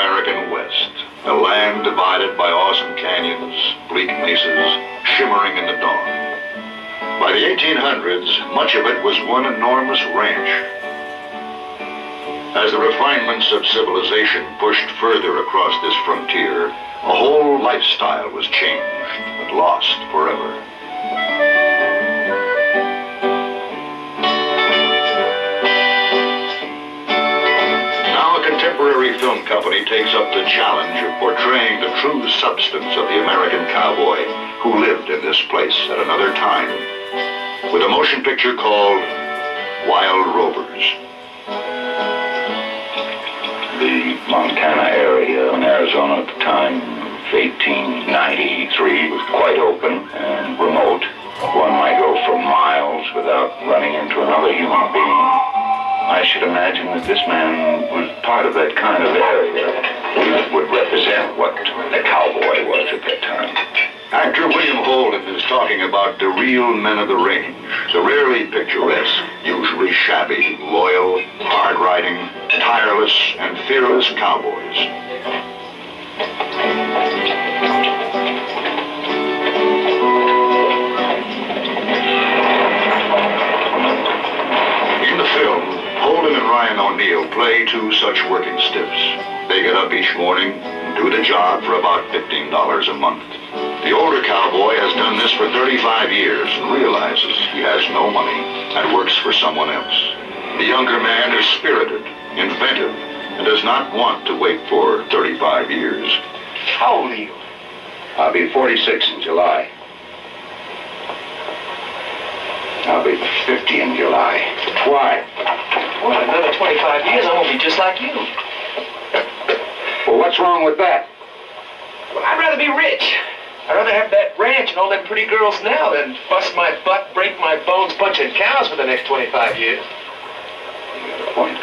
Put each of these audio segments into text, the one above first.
American West, a land divided by awesome canyons, bleak mesas, shimmering in the dawn. By the 1800s, much of it was one enormous ranch. As the refinements of civilization pushed further across this frontier, a whole lifestyle was changed and lost forever. Now a contemporary film company takes up the challenge of portraying the true substance of the American cowboy who lived in this place at another time, with a motion picture called Wild Rovers. The Montana area in Arizona at the time of 1893 was quite open and remote. One might go for miles without running into another human being. I should imagine that this man was part of that kind of area. He would represent what the cowboy was at that time. Actor William Holden is talking about the real men of the range, the rarely picturesque, usually shabby, loyal, hard-riding, tireless, and fearless cowboys. In the film, Holden and Ryan O'Neal play two such working stiffs. They get up each morning and do the job for about $15 a month. The older cowboy has done this for 35 years and realizes he has no money and works for someone else. The younger man is spirited, inventive, and does not want to wait for 35 years. How old are you? I'll be 46 in July. I'll be 50 in July. Why? Well, in another 25 years, I'm gonna be just like you. Well, what's wrong with that? Well, I'd rather be rich. I'd rather have that ranch and all them pretty girls now than bust my butt, break my bones, punching cows for the next 25 years. You got a point.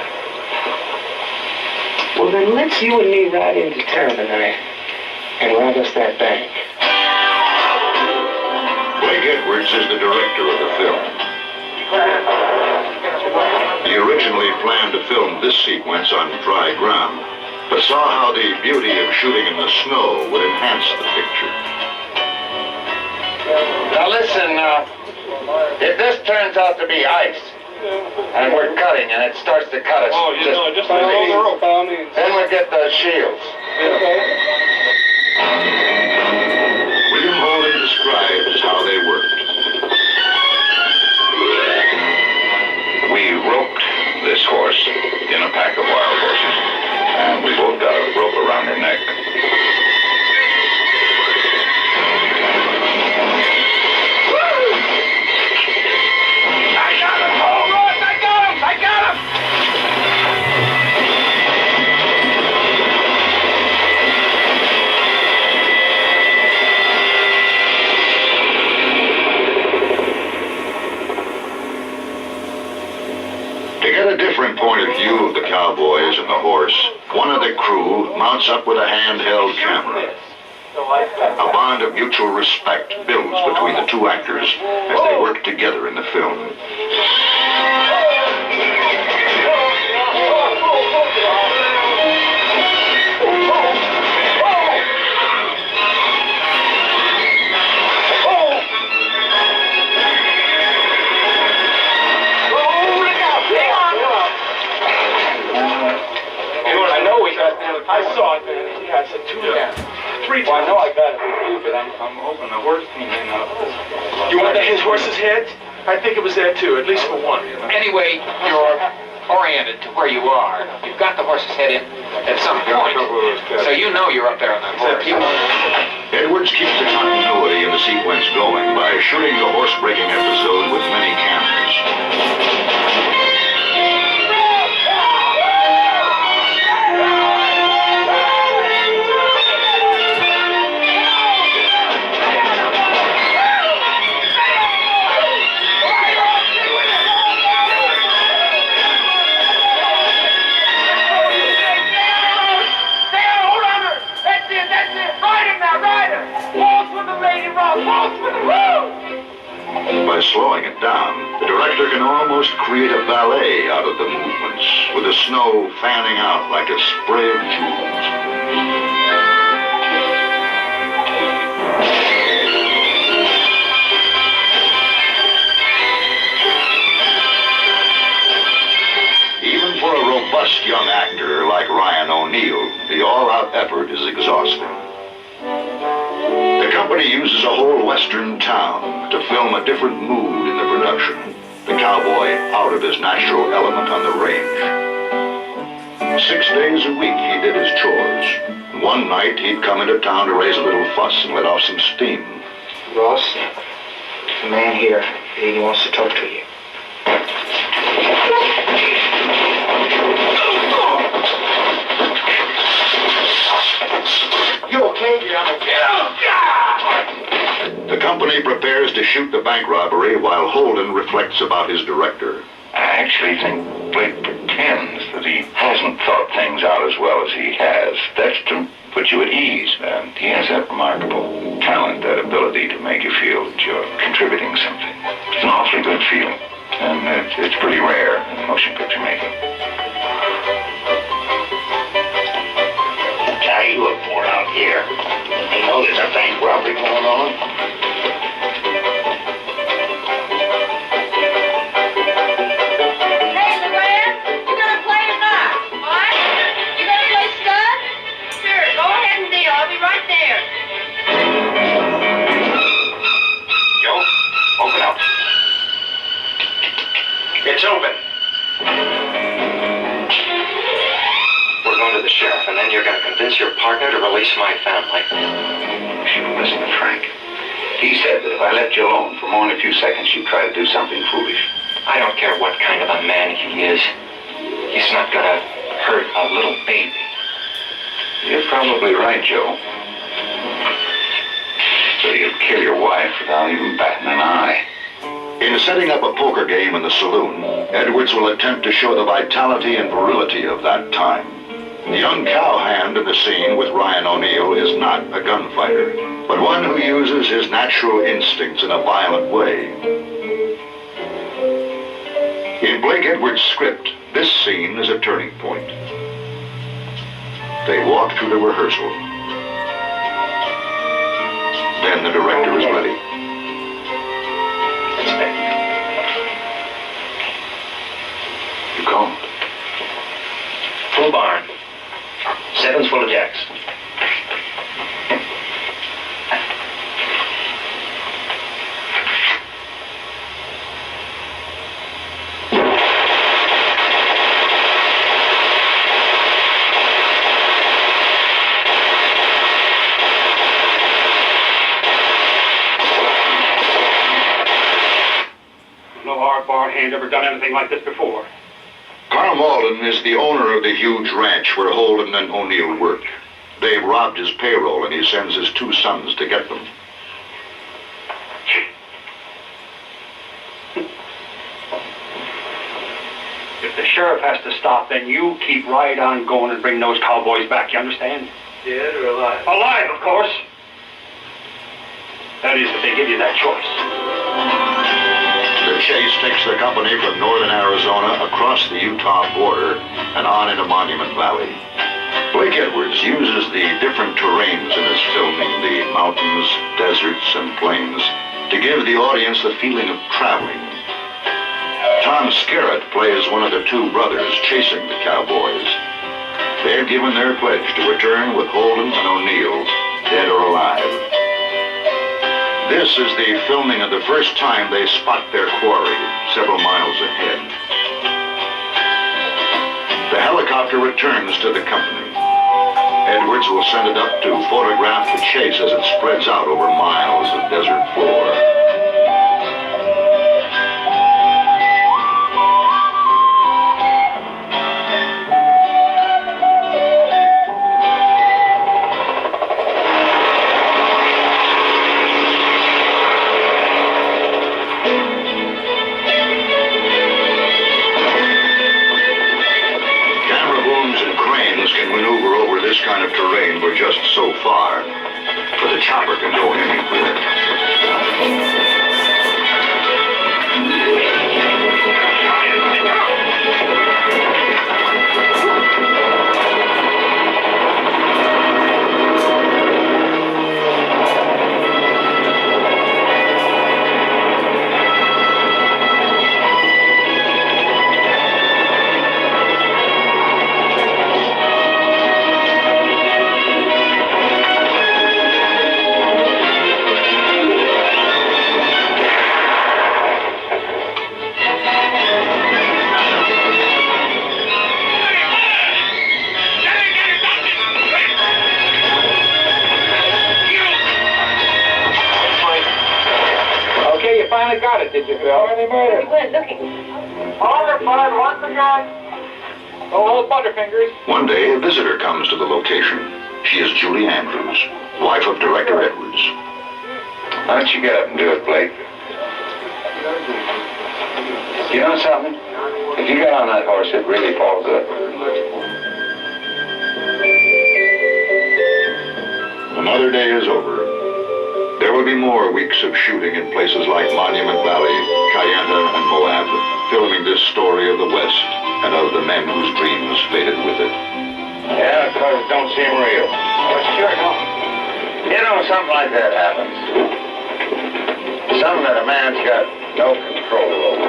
Well, then let's you and me ride into town tonight and rob us that bank. Blake Edwards is the director of the film. He originally planned to film this sequence on dry ground, but saw how the beauty of shooting in the snow would enhance the picture. Now listen, if this turns out to be ice, and we're cutting, and it starts to cut us, just follow the rope. then we get the shields. William Holden describes how they worked. We roped this horse in a pack of wild horses, and we both got a rope around her neck. I got him! Oh, Ross, I got him! I got him! To get a different point of view of the cowboys and the horse, one of the crew mounts up with a handheld camera. A bond of mutual respect builds between the two actors as they work together in the film. I saw it, man. Yeah, I said 2 down. 3 Well, I times. know I got it with you, but I'm hoping the horse came in up. You want his horse's head? I think it was there too, at least for one. Anyway, you're oriented to where you are. You've got the horse's head in at some point. So you know you're up there on that horse. Edwards keeps the continuity of the sequence going by shooting the horse-breaking episode with many cameras. By slowing it down, the director can almost create a ballet out of the movements, with the snow fanning out like a spray of jewels. robust young actor like Ryan O'Neal, the all-out effort is exhausting. The company uses a whole western town to film a different mood in the production. The cowboy out of his natural element on the range. 6 days a week he did his chores. One night he'd come into town to raise a little fuss and let off some steam. Ross, the man here, he wants to talk to you. You okay? Yeah, I'm okay. Oh, God! The company prepares to shoot the bank robbery while Holden reflects about his director. I actually think Blake pretends that he hasn't thought things out as well as he has. That's to put you at ease. And he has that remarkable talent, that ability to make you feel that you're contributing something. It's an awfully good feeling. And it's pretty rare in motion picture making. How you look for out here? You know there's a bank robbery going on? Hey, Luann, you gonna play or not? What? You gonna play stud? Sure, go ahead and deal. I'll be right there. Joe, open up. It's open. We're going to the sheriff, and then you're going to convince your partner to release my family. You should listen to Frank. He said that if I left you alone for more than a few seconds, you'd try to do something foolish. I don't care what kind of a man he is. He's not going to hurt a little baby. You're probably right, Joe. But he'll kill your wife without even batting an eye. In setting up a poker game in the saloon, Edwards will attempt to show the vitality and virility of that time. The young cowhand in the scene with Ryan O'Neal is not a gunfighter, but one who uses his natural instincts in a violent way. In Blake Edwards' script, this scene is a turning point. They walk through the rehearsal. Then the director is ready. You called? Full barn. 7's full of jacks. No hard barn hand ever done anything like this before. Carl Malden is the owner of the huge ranch where Holden and O'Neal work. They've robbed his payroll and he sends his 2 sons to get them. If the sheriff has to stop, then you keep right on going and bring those cowboys back, you understand? Dead or alive? Alive, of course. That is, if they give you that choice. The chase takes the company from northern Arizona across the Utah border and on into Monument Valley. Blake Edwards uses the different terrains in his filming, the mountains, deserts, and plains, to give the audience the feeling of traveling. Tom Skerritt plays one of the 2 brothers chasing the cowboys. They've given their pledge to return with Holden and O'Neal, dead or alive. This is the filming of the first time they spot their quarry several miles ahead. The helicopter returns to the company. Edwards will send it up to photograph the chase as it spreads out over miles of desert floor. Kind of terrain for just so far, but the chopper can go anywhere. go. Where they made it? We went looking. Overflight once again. Oh, Butterfingers. One day, a visitor comes to the location. She is Julie Andrews, wife of Director Edwards. Why don't you get up and do it, Blake? You know something? If you got on that horse, it'd really fall good. Another day is over. There will be more weeks of shooting in places like Monument Valley, Kayenta, and Moab, filming this story of the West and of the men whose dreams faded with it. Yeah, because it don't seem real. Oh, sure don't. You know, something like that happens. Something that a man's got no control over.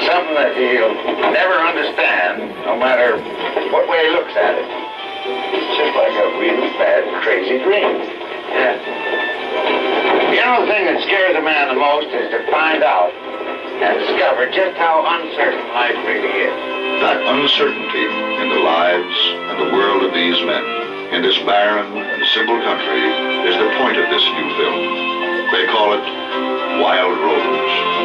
Something that he'll never understand, no matter what way he looks at it. It's just like a really bad, crazy dream. Yeah. You know, the thing that scares a man the most is to find out and discover just how uncertain life really is. That uncertainty in the lives and the world of these men, in this barren and simple country, is the point of this new film. They call it Wild Rose.